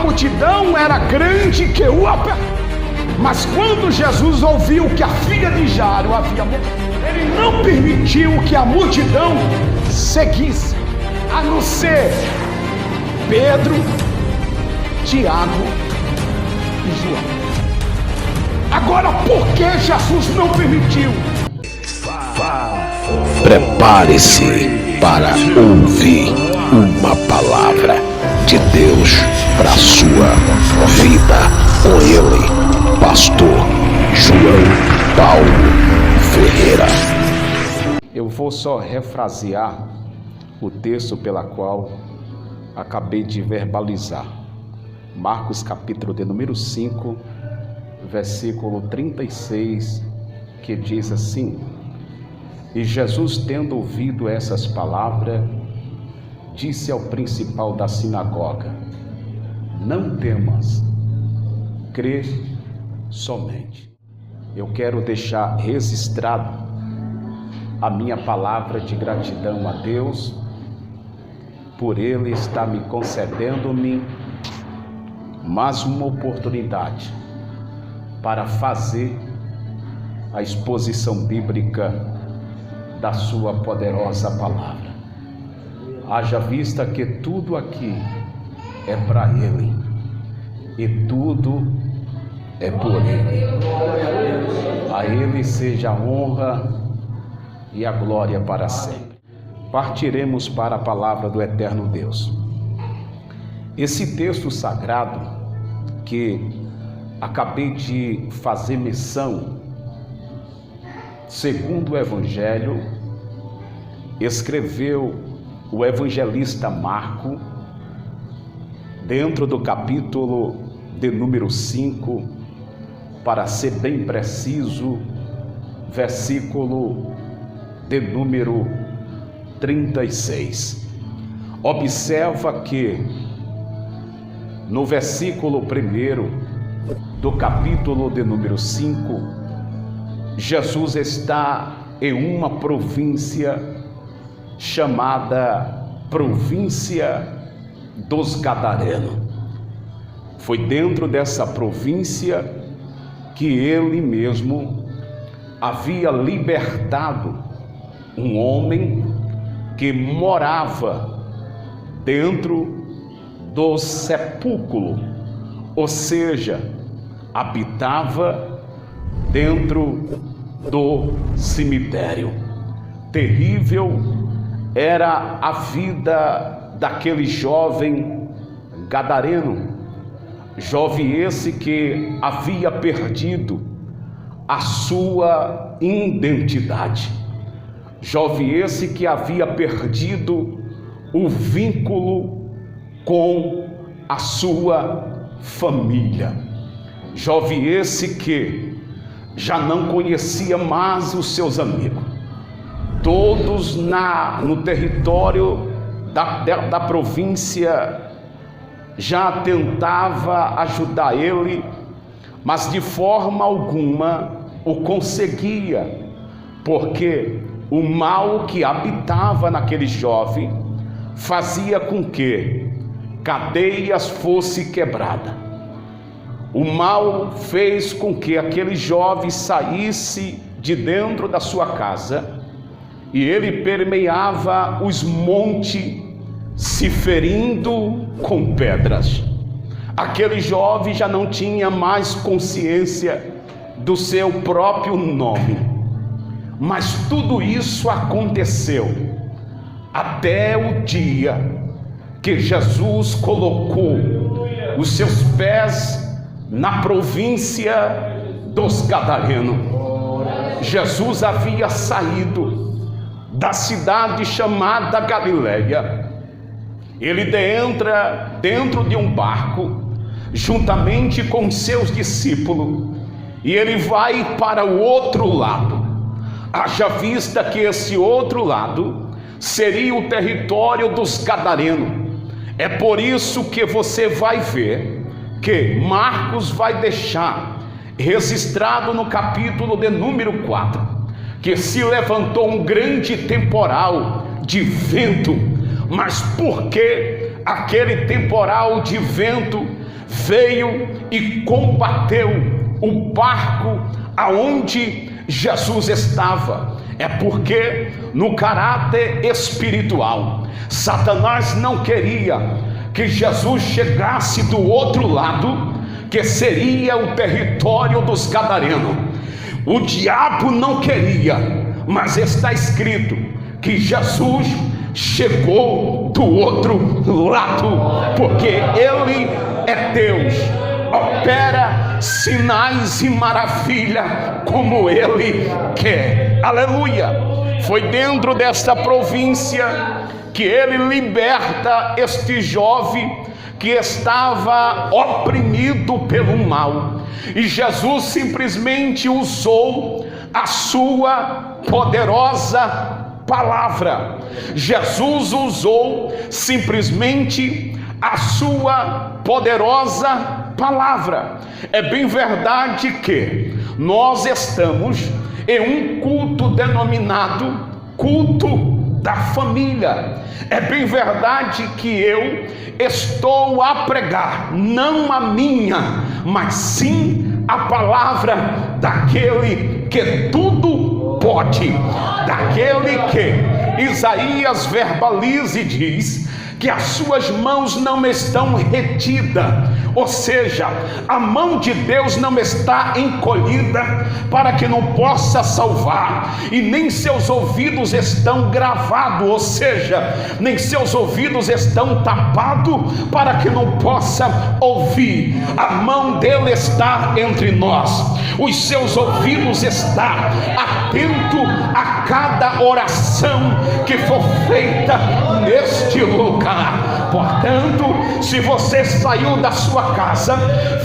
multidão era grande que o apertava. Mas quando Jesus ouviu que a filha de Jairo havia morrido, ele não permitiu que a multidão seguisse, a não ser Pedro, Tiago e João. Agora, por que Jesus não permitiu? Prepare-se para ouvir uma palavra de Deus para a sua vida. Com ele, pastor João Paulo Ferreira. Eu vou só refrasear o texto pela qual acabei de verbalizar. Marcos capítulo de número 5, versículo 36, que diz assim: E Jesus, tendo ouvido essas palavras, disse ao principal da sinagoga: Não temas, crê somente. Eu quero deixar registrado a minha palavra de gratidão a Deus, por Ele estar me concedendo-me mais uma oportunidade para fazer a exposição bíblica da sua poderosa palavra. Haja vista que tudo aqui é para Ele e tudo é por Ele. A Ele seja a honra e a glória para sempre. Partiremos para a palavra do eterno Deus. Esse texto sagrado que acabei de fazer menção, segundo o Evangelho, escreveu o evangelista Marco, dentro do capítulo de número 5, para ser bem preciso, versículo de número 36. Observa que no versículo 1 do capítulo de número 5, Jesus está em uma província chamada província dos Gadarenos. Foi dentro dessa província que ele mesmo havia libertado um homem que morava dentro do sepulcro, ou seja, habitava dentro do cemitério. Terrível era a vida daquele jovem gadareno, jovem esse que havia perdido a sua identidade, jovem esse que havia perdido o vínculo com a sua família, jovem esse que já não conhecia mais os seus amigos. Todos no território da província já tentava ajudar ele, mas de forma alguma o conseguia, porque o mal que habitava naquele jovem fazia com que cadeias fossem quebradas. O mal fez com que aquele jovem saísse de dentro da sua casa e ele permeava os montes, se ferindo com pedras. Aquele jovem já não tinha mais consciência do seu próprio nome. Mas tudo isso aconteceu até o dia que Jesus colocou os seus pés na província dos Gadarenos. Jesus havia saído da cidade chamada Galileia. Ele entra dentro de um barco, juntamente com seus discípulos, e ele vai para o outro lado. Haja vista que esse outro lado seria o território dos Gadarenos. É por isso que você vai ver que Marcos vai deixar registrado no capítulo de número 4, que se levantou um grande temporal de vento, mas porque aquele temporal de vento veio e combateu o barco aonde Jesus estava. É porque no caráter espiritual, Satanás não queria que Jesus chegasse do outro lado, que seria o território dos gadarenos. O diabo não queria, mas está escrito que Jesus chegou do outro lado, porque Ele é Deus, opera sinais e maravilha como Ele quer. Aleluia! Foi dentro desta província que Ele liberta este jovem que estava oprimido pelo mal, e Jesus simplesmente usou a sua poderosa palavra. Jesus usou simplesmente a sua poderosa palavra. É bem verdade que nós estamos em um culto denominado culto da família. É bem verdade que eu estou a pregar não a minha, mas sim a palavra daquele que tudo pode, daquele que Isaías verbaliza e diz que as suas mãos não estão retidas, ou seja, a mão de Deus não está encolhida para que não possa salvar, e nem seus ouvidos estão gravados, ou seja, nem seus ouvidos estão tapados para que não possa ouvir. A mão dele está entre nós, os seus ouvidos estão atentos a cada oração que for feita neste lugar. Portanto, se você saiu da sua casa,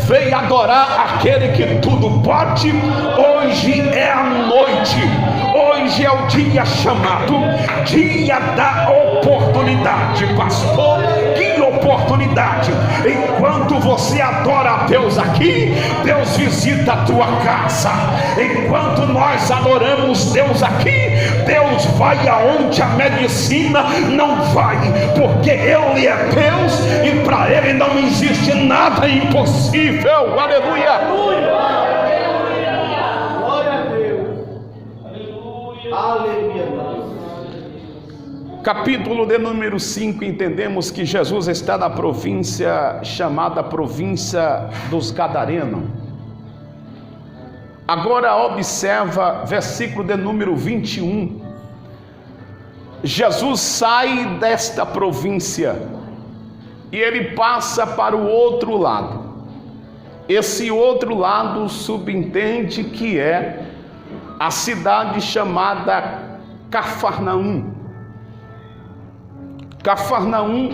veio adorar aquele que tudo pode, hoje é a noite, hoje é o dia chamado dia da oportunidade. Pastor, que oportunidade! Enquanto você adora a Deus aqui, Deus visita a tua casa. Enquanto nós adoramos Deus aqui, Deus vai aonde a medicina não vai, porque Ele é Deus e para Ele não existe nada impossível. Aleluia! Glória a Deus. Aleluia. Capítulo de número 5, entendemos que Jesus está na província chamada província dos Gadarenos. Agora observa versículo de número 21. Jesus sai desta província e ele passa para o outro lado. Esse outro lado subentende que é a cidade chamada Cafarnaum. Cafarnaum,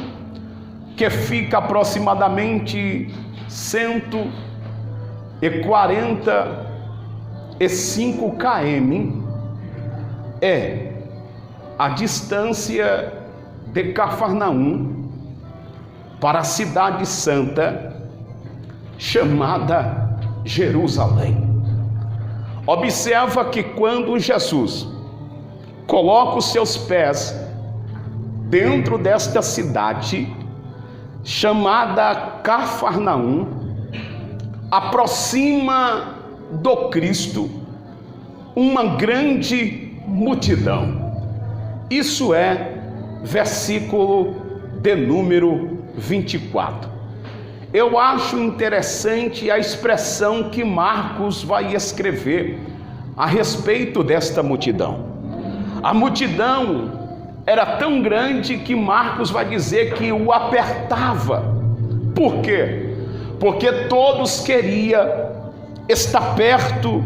que fica aproximadamente 145 km, é a distância de Cafarnaum para a cidade santa chamada Jerusalém. Observa que quando Jesus coloca os seus pés dentro desta cidade chamada Cafarnaum, aproxima do Cristo uma grande multidão. Isso é versículo de número 24. Eu acho interessante a expressão que Marcos vai escrever a respeito desta multidão. A multidão era tão grande que Marcos vai dizer que o apertava. Por quê? Porque todos queriam estar perto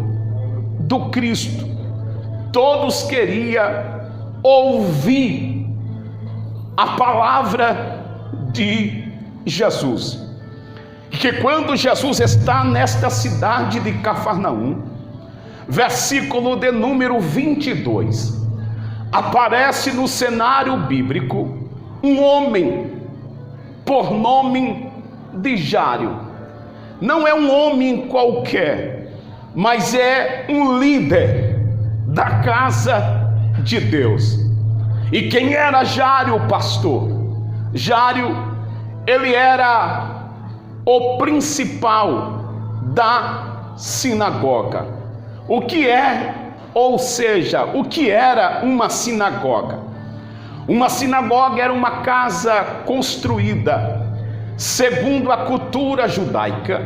do Cristo, todos queriam ouvir a palavra de Jesus. E que quando Jesus está nesta cidade de Cafarnaum, versículo de número 22, aparece no cenário bíblico um homem por nome de Jairo. Não é um homem qualquer, mas é um líder da casa de Deus. E quem era Jairo, pastor? Jairo ele era o principal da sinagoga. O que era uma sinagoga? Uma sinagoga era uma casa construída segundo a cultura judaica,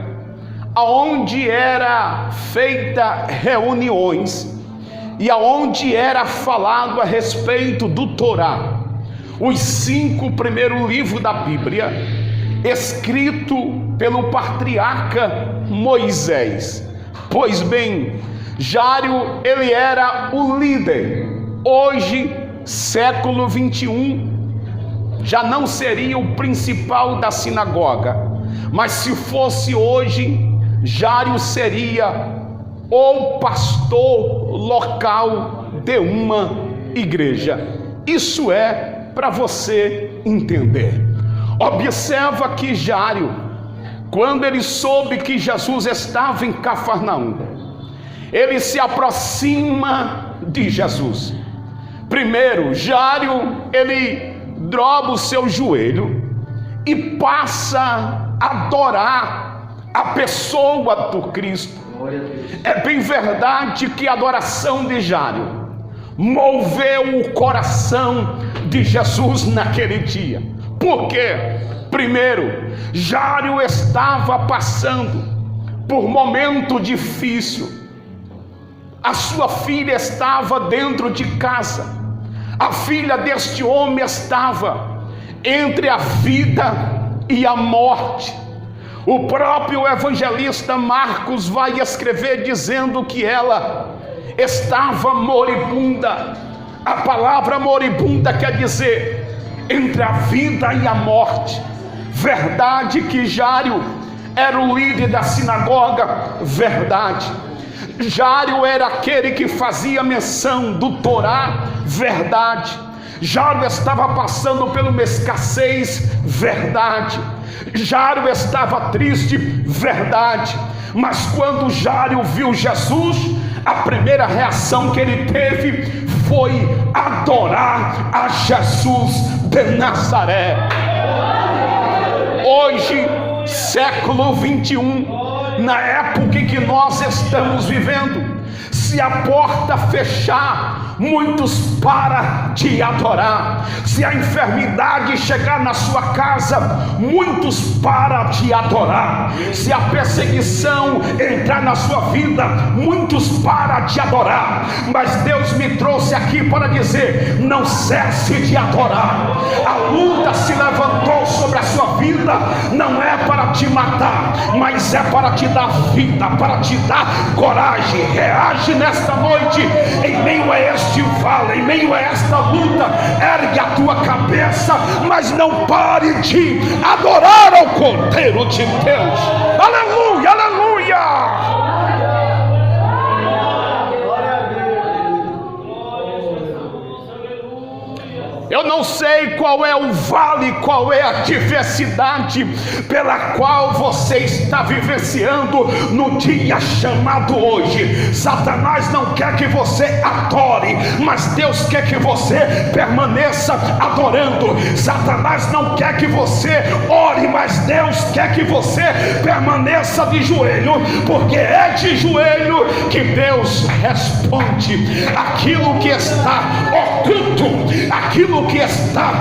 aonde era feita reuniões e aonde era falado a respeito do Torá, os 5 primeiros livros da Bíblia, escrito pelo patriarca Moisés. Pois bem, Jairo, ele era o líder. Hoje, século 21, já não seria o principal da sinagoga, mas se fosse hoje, Jairo seria o pastor local de uma igreja. Isso é para você entender. Observa que Jairo, quando ele soube que Jesus estava em Cafarnaum, ele se aproxima de Jesus. Primeiro, Jairo, ele dobra o seu joelho e passa a adorar a pessoa do Cristo. É bem verdade que a adoração de Jairo moveu o coração de Jesus naquele dia. Por quê? Primeiro, Jairo estava passando por momento difícil. A sua filha estava dentro de casa. A filha deste homem estava entre a vida e a morte. O próprio evangelista Marcos vai escrever dizendo que ela estava moribunda. A palavra moribunda quer dizer entre a vida e a morte. Verdade que Jairo era o líder da sinagoga, verdade. Jairo era aquele que fazia menção do Torá, verdade. Jairo estava passando por uma escassez, verdade. Jairo estava triste, verdade. Mas quando Jairo viu Jesus, a primeira reação que ele teve foi adorar a Jesus de Nazaré. Hoje, século 21, na época em que nós estamos vivendo, se a porta fechar, muitos param de adorar. Se a enfermidade chegar na sua casa, muitos param de adorar. Se a perseguição entrar na sua vida, muitos param de adorar. Mas Deus me trouxe aqui para dizer: não cesse de adorar. A luta se levantou sobre a sua vida, não é para te matar, mas é para te dar vida, para te dar coragem. Reage nesta noite, em meio a este vale, em meio a esta luta, ergue a tua cabeça, mas não pare de adorar ao Cordeiro de Deus. Aleluia, aleluia. Eu não sei qual é o vale, qual é a diversidade pela qual você está vivenciando no dia chamado hoje. Satanás não quer que você adore, mas Deus quer que você permaneça adorando. Satanás não quer que você ore, mas Deus quer que você permaneça de joelho, porque é de joelho que Deus responde aquilo que está oculto, aquilo que está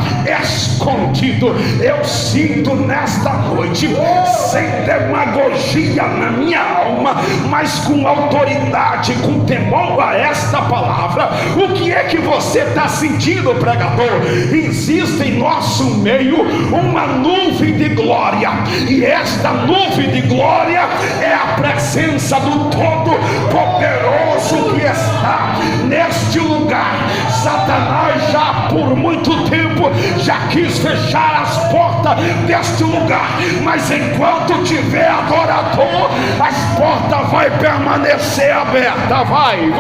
escondido. Eu sinto nesta noite, sem demagogia na minha alma, mas com autoridade, com temor a esta palavra. O que é que você está sentindo, pregador? Existe em nosso meio uma nuvem de glória, e esta nuvem de glória é a presença do Todo-Poderoso que está neste lugar. Satanás já por muito tempo já quis fechar as portas deste lugar, mas enquanto tiver adorador, as portas vai permanecer abertas. Vai,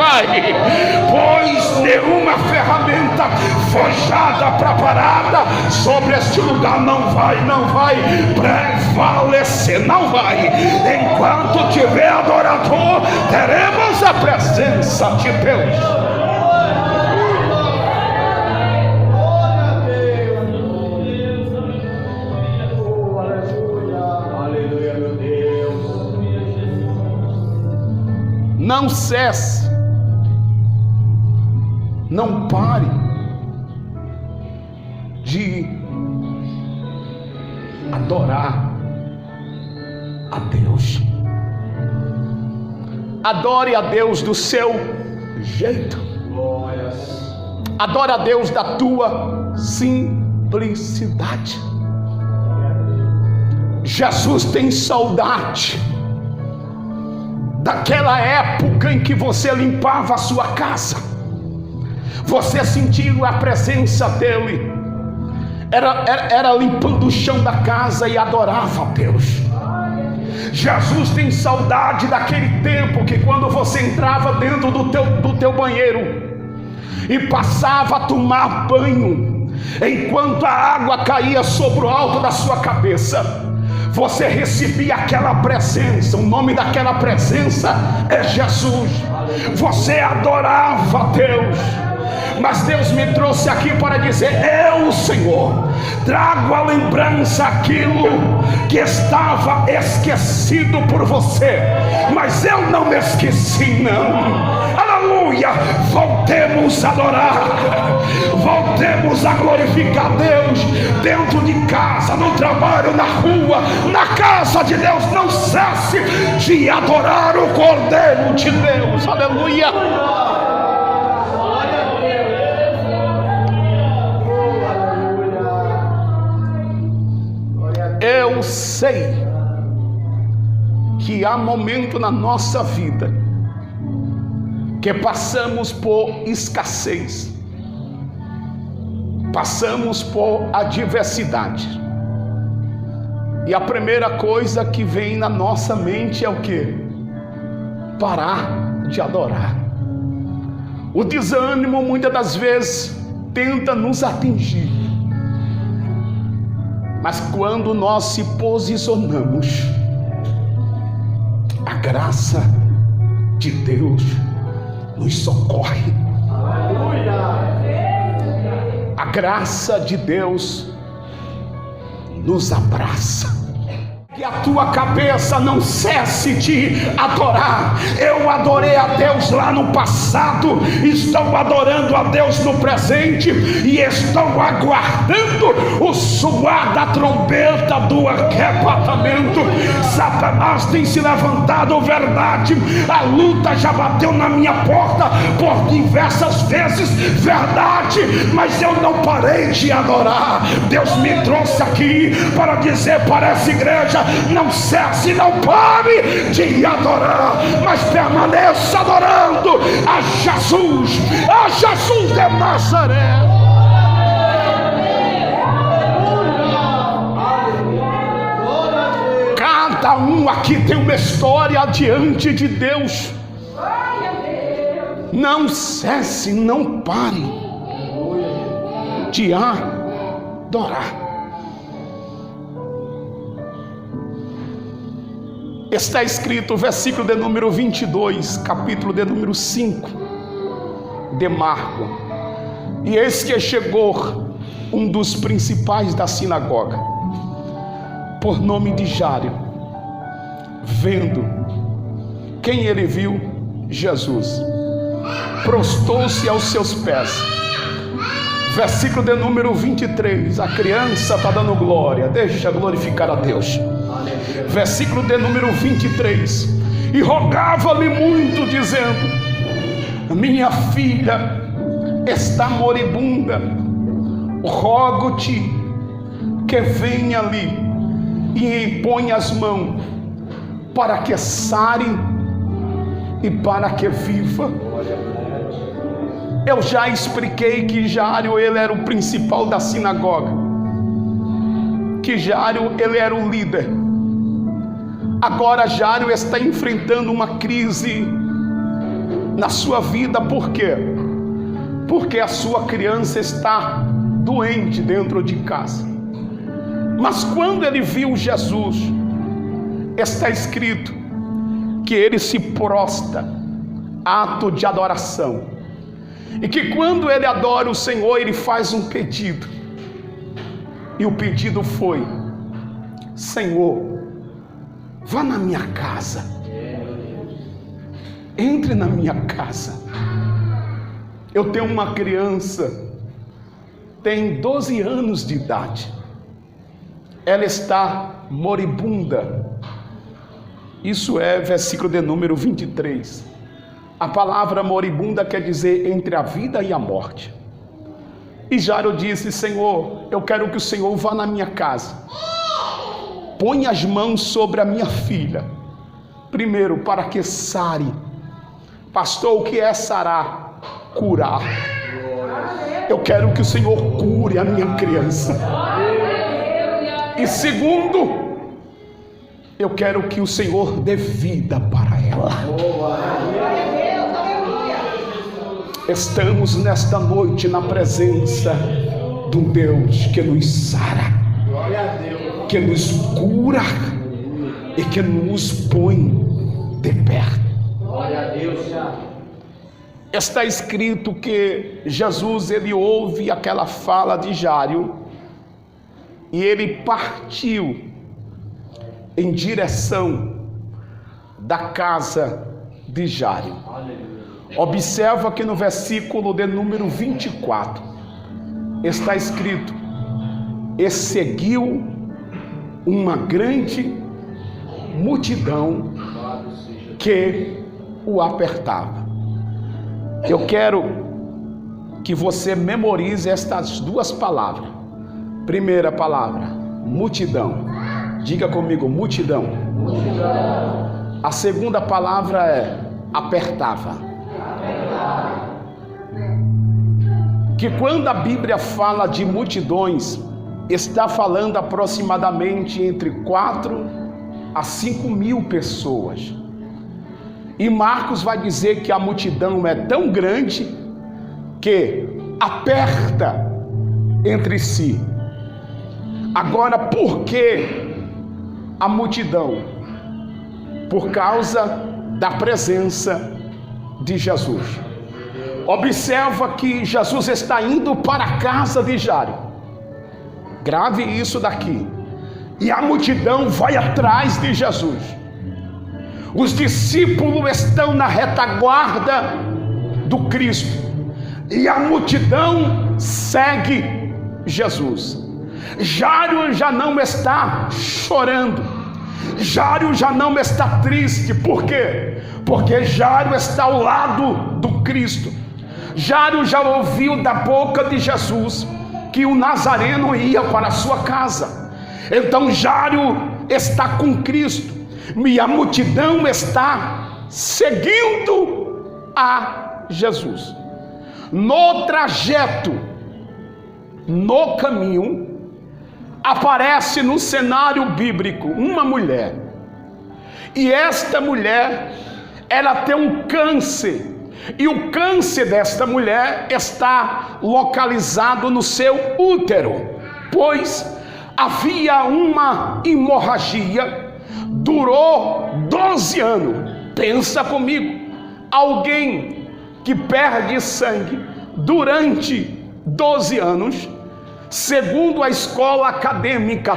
pois nenhuma ferramenta forjada, preparada sobre este lugar não vai prevalecer, não vai. Enquanto tiver adorador, teremos a presença de Deus. Não cesse, não pare de adorar a Deus. Adore a Deus do seu jeito. Adore a Deus da tua simplicidade. Jesus tem saudade daquela época em que você limpava a sua casa, você sentiu a presença dele, era limpando o chão da casa e adorava a Deus. Jesus tem saudade daquele tempo que quando você entrava dentro do teu banheiro e passava a tomar banho, enquanto a água caía sobre o alto da sua cabeça, você recebia aquela presença. O nome daquela presença é Jesus. Você adorava a Deus. Mas Deus me trouxe aqui para dizer: eu, Senhor, trago à lembrança aquilo que estava esquecido por você, mas eu não me esqueci, não. Aleluia! Voltemos a adorar, voltemos a glorificar Deus dentro de casa, no trabalho, na rua, na casa de Deus. Não cesse de adorar o Cordeiro de Deus. Aleluia! Eu sei que há momento na nossa vida que passamos por escassez, passamos por adversidade, e a primeira coisa que vem na nossa mente é o quê? Parar de adorar. O desânimo muitas das vezes tenta nos atingir, mas quando nós se posicionamos, a graça de Deus nos socorre. A graça de Deus nos abraça. Que a tua cabeça não cesse de adorar. Eu adorei a Deus lá no passado, estou adorando a Deus no presente e estou aguardando o soar da trombeta do arrebatamento. Satanás tem se levantado, verdade, a luta já bateu na minha porta por diversas vezes, verdade, mas eu não parei de adorar. Deus me trouxe aqui para dizer para essa igreja: não cesse, não pare de adorar, mas permaneça adorando a Jesus de Nazaré. Cada um aqui tem uma história diante de Deus. Não cesse, não pare de adorar. Está escrito o versículo de número 22, capítulo de número 5 de Marcos. E eis que chegou um dos principais da sinagoga, por nome de Jairo. Vendo quem ele viu, Jesus, prostou-se aos seus pés. Versículo de número 23, a criança está dando glória, deixa glorificar a Deus. Versículo de número 23, e rogava-lhe muito, dizendo: minha filha está moribunda, rogo-te que venha ali e impõe as mãos para que sare e para que viva. Eu já expliquei que Jairo, ele era o principal da sinagoga, que Jairo, ele era o líder. Agora Jairo está enfrentando uma crise na sua vida. Por quê? Porque a sua criança está doente dentro de casa. Mas quando ele viu Jesus, está escrito que ele se prostra, ato de adoração, e que quando ele adora o Senhor, ele faz um pedido, e o pedido foi: Senhor, vá na minha casa entre na minha casa. Eu tenho uma criança, tem 12 anos de idade. Ela está moribunda. Isso é versículo de número 23. A palavra moribunda quer dizer entre a vida e a morte. E Jairo disse: Senhor, eu quero que o Senhor vá na minha casa. Põe as mãos sobre a minha filha. Primeiro, para que sare. Pastor, o que é sarar? Curar. Eu quero que o Senhor cure a minha criança. E segundo, eu quero que o Senhor dê vida para ela. Estamos nesta noite na presença de um Deus que nos sara, que nos cura e que nos põe de pé. Está escrito que Jesus, ele ouve aquela fala de Jairo e ele partiu em direção da casa de Jairo. Observa que no versículo de número 24 está escrito: e seguiu uma grande multidão que o apertava. Eu quero que você memorize estas duas palavras. Primeira palavra, multidão. Diga comigo, multidão. A segunda palavra é apertava. Que quando a Bíblia fala de multidões, está falando aproximadamente entre 4 a 5 mil pessoas. E Marcos vai dizer que a multidão é tão grande que aperta entre si. Agora, por que a multidão? Por causa da presença de Jesus. Observa que Jesus está indo para a casa de Jairo. Grave isso daqui. E a multidão vai atrás de Jesus. Os discípulos estão na retaguarda do Cristo. E a multidão segue Jesus. Jairo já não está chorando. Jairo já não está triste. Por quê? Porque Jairo está ao lado do Cristo. Jairo já ouviu da boca de Jesus que o Nazareno ia para a sua casa. Então Jairo está com Cristo. E a multidão está seguindo a Jesus. No trajeto, no caminho, aparece no cenário bíblico uma mulher. E esta mulher, ela tem um câncer. E o câncer desta mulher está localizado no seu útero, pois havia uma hemorragia. Durou 12 anos. Pensa comigo, alguém que perde sangue durante 12 anos, segundo a escola acadêmica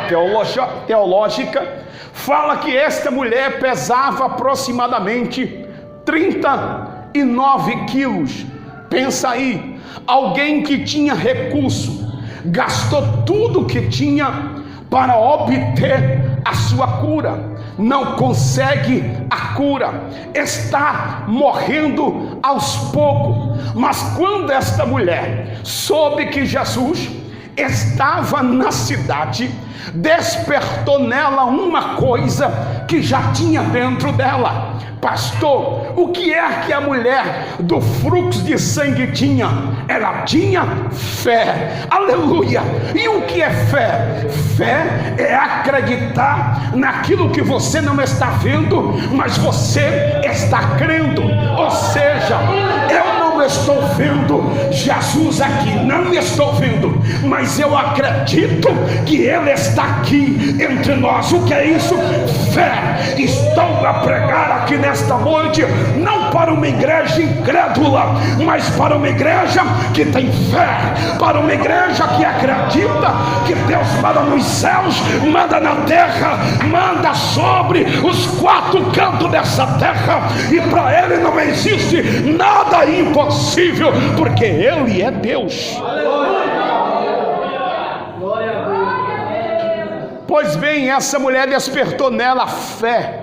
teológica, fala que esta mulher pesava aproximadamente 39 quilos. Pensa aí, alguém que tinha recurso, gastou tudo que tinha para obter a sua cura, não consegue a cura, está morrendo aos poucos. Mas quando esta mulher soube que Jesus estava na cidade, despertou nela uma coisa que já tinha dentro dela. Pastor, o que é que a mulher do fluxo de sangue tinha? Ela tinha fé. Aleluia! E o que é fé? Fé é acreditar naquilo que você não está vendo, mas você está crendo. Ou seja, eu não não estou vendo Jesus aqui, não estou vendo, mas eu acredito que Ele está aqui entre nós. O que é isso? Fé. Estou a pregar aqui nesta noite, não para uma igreja incrédula, mas para uma igreja que tem fé, para uma igreja que acredita que Deus manda nos céus, manda na terra, manda sobre os quatro cantos dessa terra, e para Ele não existe nada impossível, porque Ele é Deus. Pois bem, essa mulher despertou nela a fé,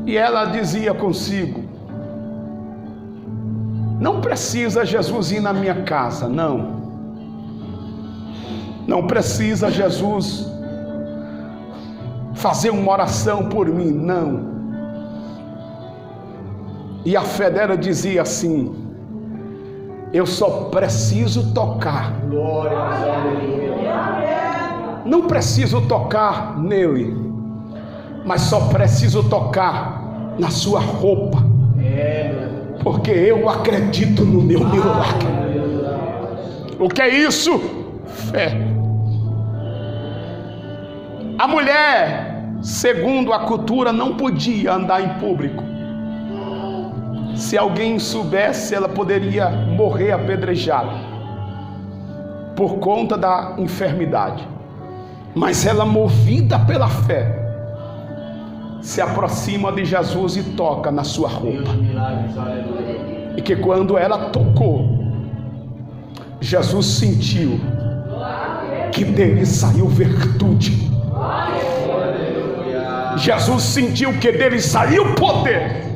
e ela dizia consigo: não precisa Jesus ir na minha casa, não precisa Jesus fazer uma oração por mim, não. E a fé dela dizia assim: eu só preciso tocar. Não preciso tocar nele, mas só preciso tocar na sua roupa, porque eu acredito no meu milagre. O que é isso? Fé. A mulher, segundo a cultura, não podia andar em público. Se alguém soubesse, ela poderia morrer apedrejada por conta da enfermidade. Mas ela, movida pela fé, se aproxima de Jesus e toca na sua roupa. E que quando ela tocou, Jesus sentiu que dele saiu virtude. Jesus sentiu que dele saiu poder.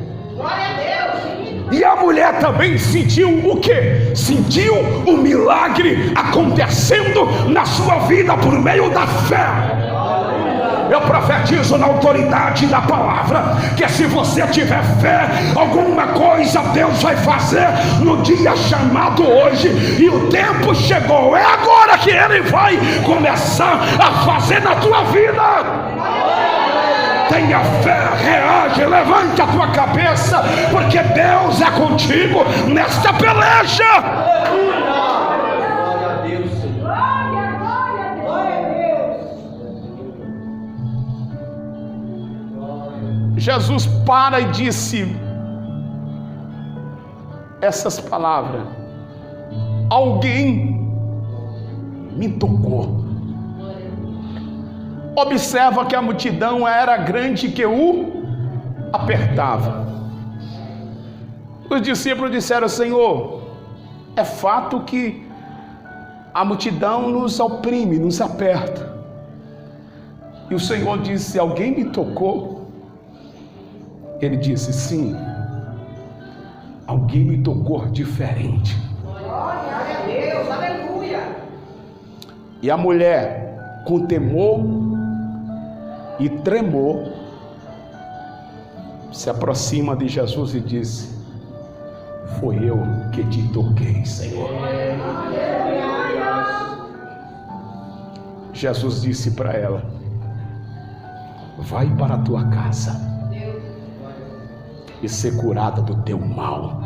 E a mulher também sentiu o quê? Sentiu o milagre acontecendo na sua vida por meio da fé. Eu profetizo na autoridade da palavra que se você tiver fé, alguma coisa Deus vai fazer no dia chamado hoje. E o tempo chegou, é agora que Ele vai começar a fazer na tua vida. Tenha fé, reage, levante a tua cabeça, porque Deus é contigo nesta peleja. Glória a Deus, Senhor. Glória a Deus. Jesus para e disse essas palavras: alguém me tocou. Observa que a multidão era grande que o apertava. Os discípulos disseram: Senhor, é fato que a multidão nos oprime, nos aperta. E o Senhor disse: alguém me tocou? Ele disse: sim, alguém me tocou diferente. Glória a Deus, aleluia. E a mulher, com temor e tremor, se aproxima de Jesus e diz: foi eu que te toquei, Senhor. Jesus disse para ela: vai para a tua casa e ser curada do teu mal.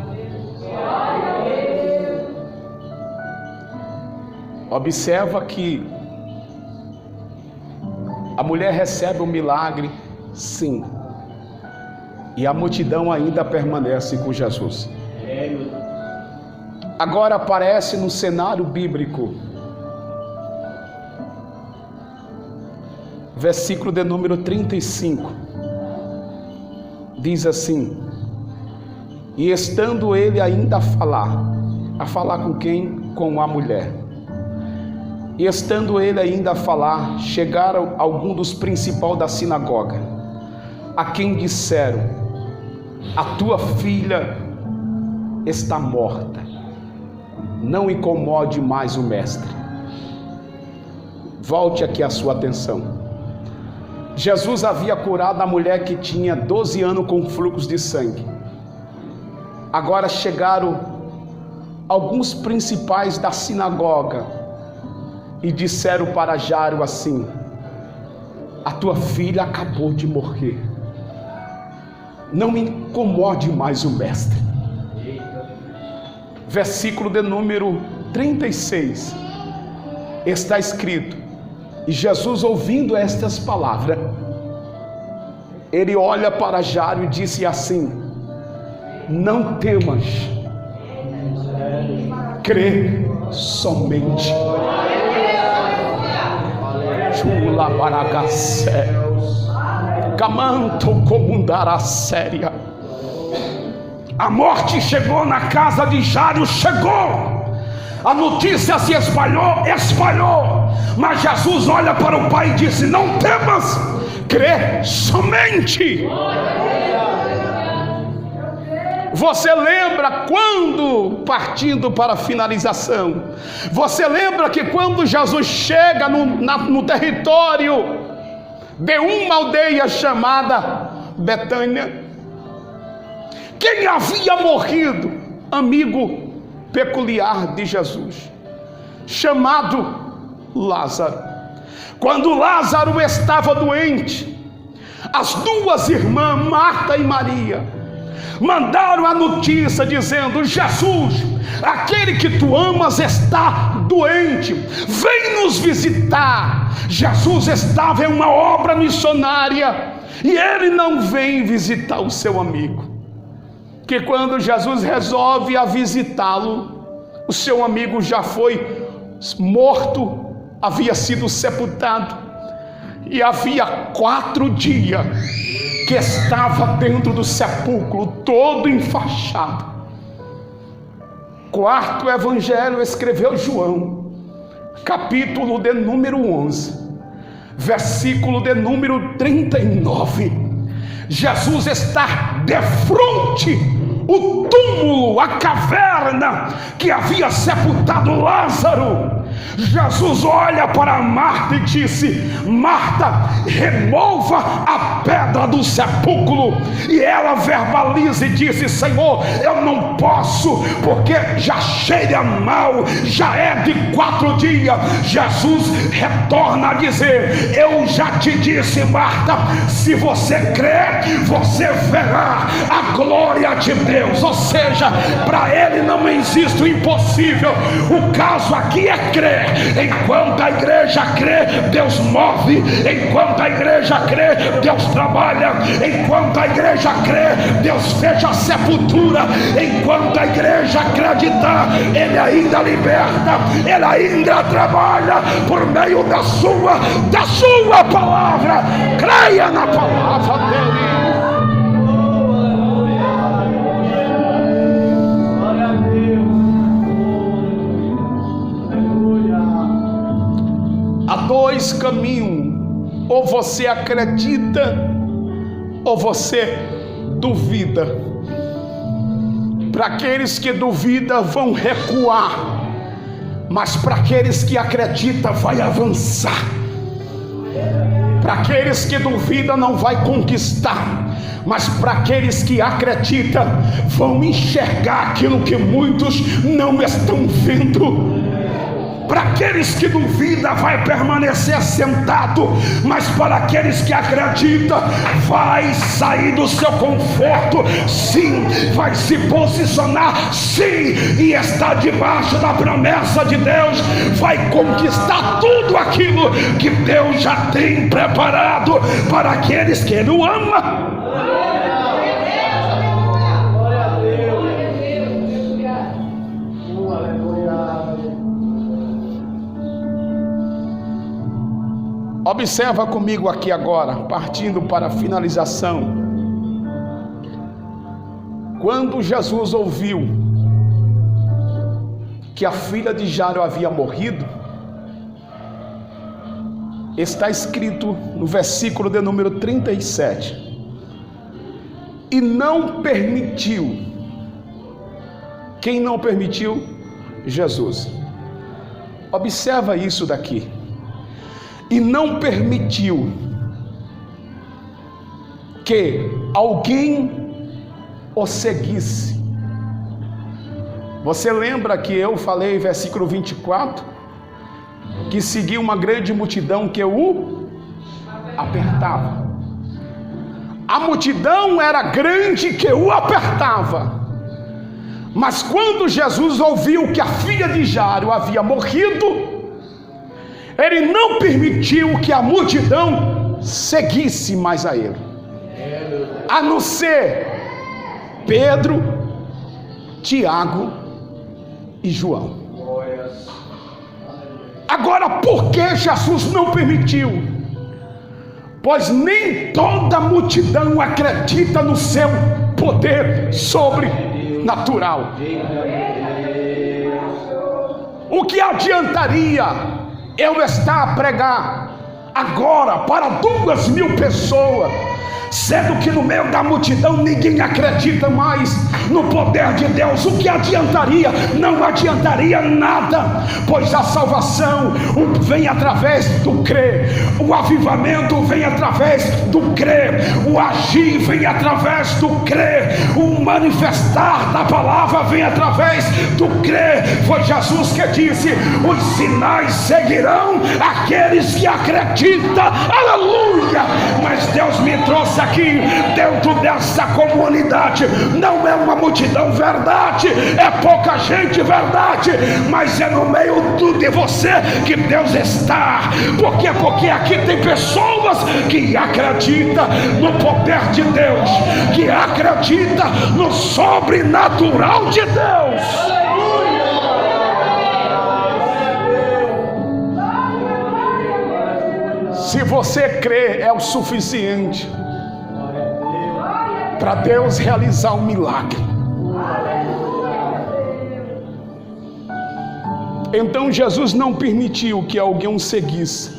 Observa que a mulher recebe o milagre, sim, e a multidão ainda permanece com Jesus. Agora aparece no cenário bíblico, versículo de número 35, diz assim: e estando ele ainda a falar com quem? Com a mulher. E estando ele ainda a falar, chegaram alguns dos principais da sinagoga, a quem disseram: a tua filha está morta, não incomode mais o mestre. Volte aqui a sua atenção. Jesus havia curado a mulher que tinha 12 anos com fluxo de sangue. Agora chegaram alguns principais da sinagoga e disseram para Jairo assim: a tua filha acabou de morrer, não incomode mais o mestre. versículo de número 36, está escrito: e Jesus, ouvindo estas palavras, ele olha para Jairo e disse assim: não temas, crê somente. Chula baragacé, camanto comundará séria. A morte chegou na casa de Jairo, chegou. A notícia se espalhou, mas Jesus olha para o pai e disse: não temas, crê somente. Você lembra quando, partindo para a finalização, você lembra que quando Jesus chega no território de uma aldeia chamada Betânia, quem havia morrido? Amigo peculiar de Jesus, chamado Lázaro. Quando Lázaro estava doente, as duas irmãs, Marta e Maria, mandaram a notícia dizendo: Jesus, aquele que tu amas está doente, vem nos visitar. Jesus estava em uma obra missionária e ele não vem visitar o seu amigo. Que quando Jesus resolve a visitá-lo, o seu amigo já foi morto, havia sido sepultado, e havia 4 dias que estava dentro do sepulcro, todo enfaixado. Quarto evangelho escreveu João, capítulo de número 11, versículo de número 39. Jesus está de frente o túmulo, a caverna que havia sepultado Lázaro. Jesus olha para Marta e disse: Marta, remova a pedra do sepulcro. E ela verbaliza e disse: Senhor, eu não posso, porque já cheira mal, já é de 4 dias. Jesus retorna a dizer: eu já te disse, Marta, se você crer, você verá a glória de Deus. Ou seja, para ele não existe o impossível. O caso aqui é crer. Enquanto a igreja crê, Deus move. Enquanto a igreja crê, Deus trabalha. Enquanto a igreja crê, Deus fecha a sepultura. Enquanto a igreja acreditar, Ele ainda liberta, Ele ainda trabalha por meio da sua palavra. Creia na palavra dele. Há 2 caminhos: ou você acredita ou você duvida. Para aqueles que duvidam vão recuar, mas para aqueles que acreditam vai avançar. Para aqueles que duvidam não vai conquistar, mas para aqueles que acreditam vão enxergar aquilo que muitos não estão vendo. Para aqueles que duvidam vai permanecer sentado, mas para aqueles que acreditam vai sair do seu conforto, sim, vai se posicionar, sim, e está debaixo da promessa de Deus, vai conquistar tudo aquilo que Deus já tem preparado para aqueles que Ele ama. Observa comigo aqui agora, partindo para a finalização. Quando Jesus ouviu que a filha de Jairo havia morrido, está escrito no versículo de número 37: e não permitiu. Quem não permitiu? Jesus. Observa isso daqui. E não permitiu que alguém o seguisse. Você lembra que eu falei, versículo 24, que seguia uma grande multidão que o apertava. A multidão era grande que o apertava, Mas quando Jesus ouviu que a filha de Jairo havia morrido, ele não permitiu que a multidão seguisse mais a ele, a não ser Pedro, Tiago e João. Agora, por que Jesus não permitiu? Pois nem toda multidão acredita no seu poder sobrenatural. O que adiantaria eu estar a pregar agora para 2.000 pessoas, sendo que no meio da multidão ninguém acredita mais no poder de Deus? O que adiantaria? Não adiantaria nada, pois a salvação vem através do crer, o avivamento vem através do crer, o agir vem através do crer, o manifestar da palavra vem através do crer. Foi Jesus que disse: os sinais seguirão aqueles que acreditam. Aleluia! Mas Deus me trouxe aqui dentro dessa comunidade. Não é uma multidão, verdade, é pouca gente, verdade, mas é no meio de você que Deus está. Por quê? Porque aqui tem pessoas que acreditam no poder de Deus, que acreditam no sobrenatural de Deus. Se você crê, é o suficiente para Deus realizar um milagre. Então Jesus não permitiu que alguém o seguisse,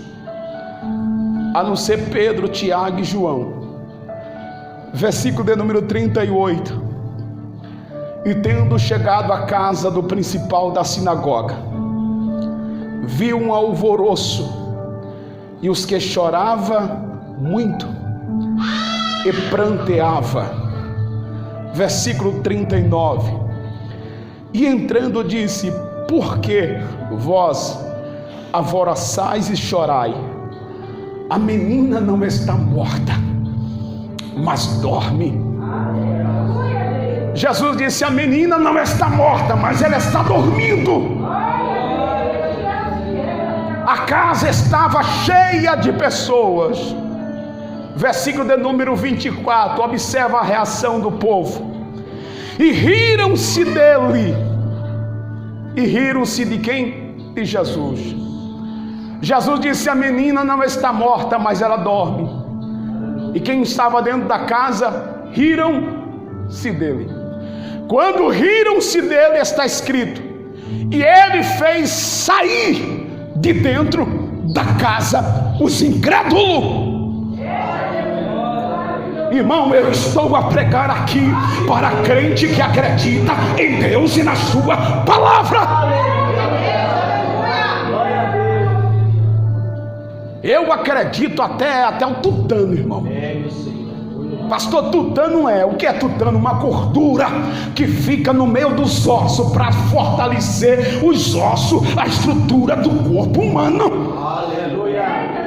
a não ser Pedro, Tiago e João. Versículo de número 38. E tendo chegado à casa do principal da sinagoga, viu um alvoroço e os que chorava muito e pranteava. Versículo 39. E entrando disse: por que vós alvoroçais e chorai? A menina não está morta, mas dorme. Jesus disse: a menina não está morta, mas ela está dormindo. A casa estava cheia de pessoas. Versículo de número 24, observa a reação do povo. E riram-se dele. E riram-se de quem? De Jesus. Jesus disse: a menina não está morta, mas ela dorme. E quem estava dentro da casa, riram-se dele. Quando riram-se dele, está escrito: e ele fez sair de dentro da casa os incrédulos. Irmão, eu estou a pregar aqui para crente que acredita em Deus e na sua palavra. Eu acredito até o tutano, irmão. Pastor, tutano o que é tutano? Uma gordura que fica no meio dos ossos para fortalecer os ossos, a estrutura do corpo humano. Aleluia.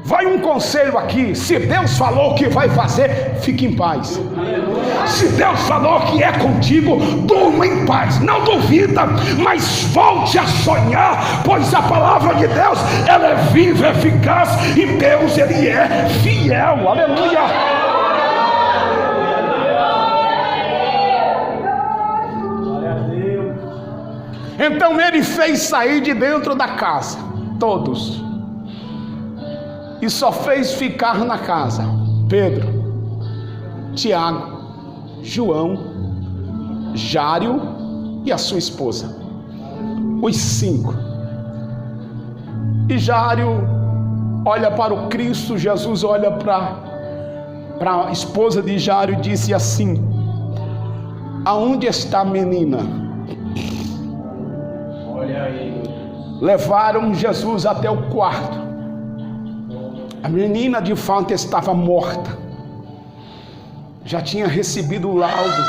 Vai um conselho aqui: se Deus falou que vai fazer, fique em paz. Se Deus falou que é contigo, durma em paz, não duvida, mas volte a sonhar, pois a palavra de Deus, ela é viva, eficaz, e Deus, ele é fiel. Aleluia. Então ele fez sair de dentro da casa todos, e só fez ficar na casa Pedro, Tiago, João, Jário e a sua esposa, os 5. E Jário olha para o Cristo, Jesus olha para a esposa de Jário e disse assim: aonde está a menina? Olha aí. Levaram Jesus até o quarto. A menina de fato estava morta, já tinha recebido o laudo,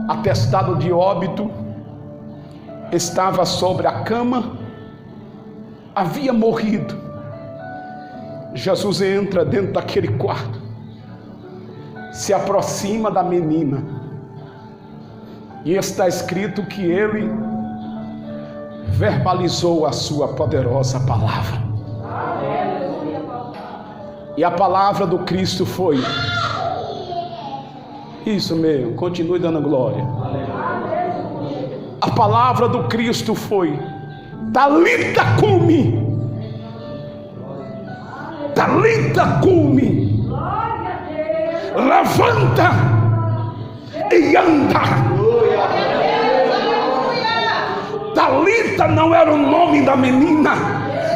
atestado de óbito, estava sobre a cama, havia morrido. Jesus entra dentro daquele quarto, se aproxima da menina. E está escrito que ele verbalizou a sua poderosa palavra. E a palavra do Cristo foi: isso mesmo, continue dando glória. A palavra do Cristo foi: Talita cumi. Talita cumi. Levanta e anda. Talita não era o nome da menina,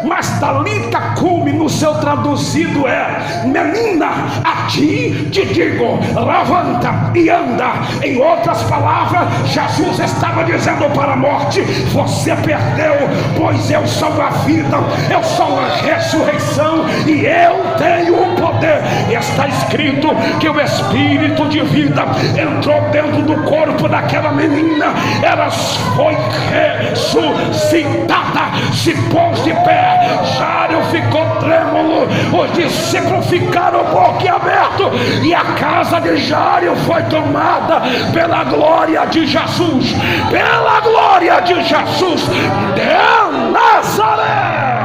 mas Talita cumi no seu traduzido é: menina, a ti te digo, levanta e anda. Em outras palavras, Jesus estava dizendo para a morte: você perdeu, pois eu sou a vida, eu sou a ressurreição e eu tenho o poder. Está escrito que o Espírito de vida entrou dentro do corpo daquela menina, ela foi ressuscitada, se pôs de pé. Jário ficou trêmulo, os discípulos ficaram boquiabertos e a casa de Jário foi tomada pela glória de Jesus, pela glória de Jesus de Nazaré.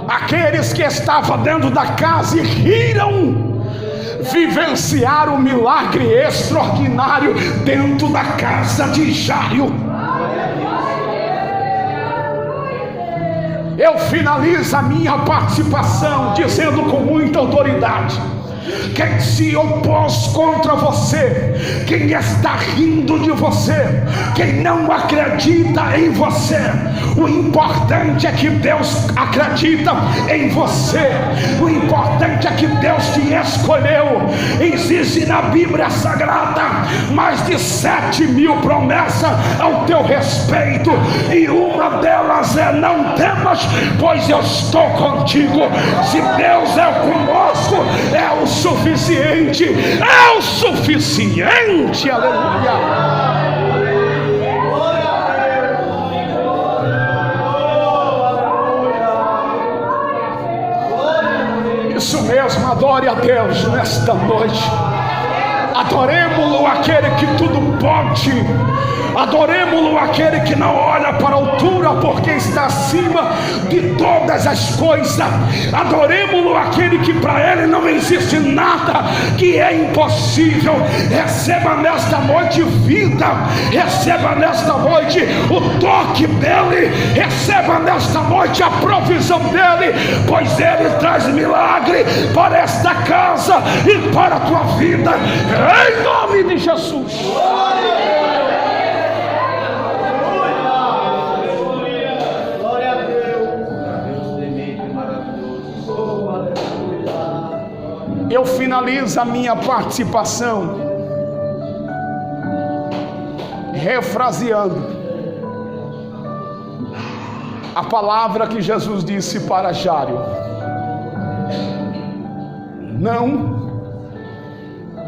Aqueles que estavam dentro da casa e riram vivenciar o milagre extraordinário dentro da casa de Jário. Eu finalizo a minha participação dizendo com muita autoridade: quem se opôs contra você, quem está rindo de você, quem não acredita em você, o importante é que Deus acredita em você. O importante é que Deus te escolheu. Existe na Bíblia Sagrada mais de 7.000 promessas ao teu respeito, e uma delas é: não temas, pois eu estou contigo. Se Deus é conosco, é o suficiente, é o suficiente. Aleluia. Isso mesmo, adore a Deus nesta noite. Adoremos-lo, aquele que tudo pode. Adoremos-lo, aquele que não olha para a altura, porque está acima de todas as coisas. Adoremos-lo, aquele que para ele não existe nada que é impossível. Receba nesta noite vida, receba nesta noite o toque dele, receba nesta noite a provisão dele, pois ele traz milagre para esta casa e para a tua vida, em nome de Jesus. Eu finalizo a minha participação refraseando a palavra que Jesus disse para Jário: não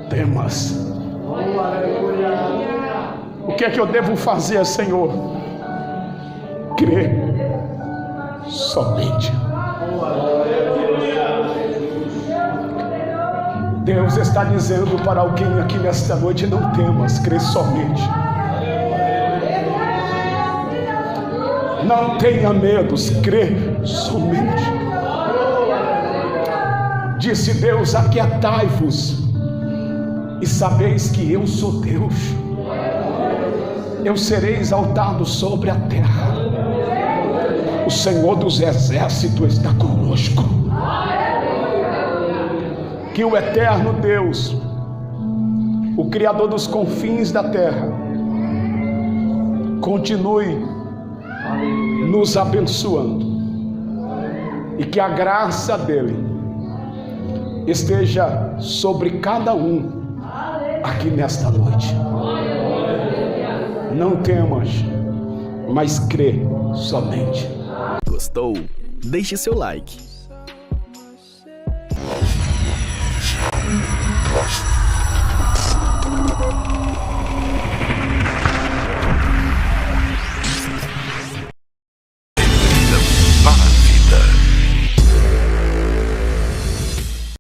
temas. O que é que eu devo fazer, Senhor? Crer somente. Deus está dizendo para alguém aqui nesta noite: não temas, crê somente. Não tenha medos, crê somente. Disse Deus: aquietai-vos e sabeis que eu sou Deus. Eu serei exaltado sobre a terra. O Senhor dos exércitos está conosco. Que o eterno Deus, o Criador dos confins da terra, continue nos abençoando, e que a graça dele esteja sobre cada um aqui nesta noite. Não temas, mas crê somente. Gostou? Deixe seu like.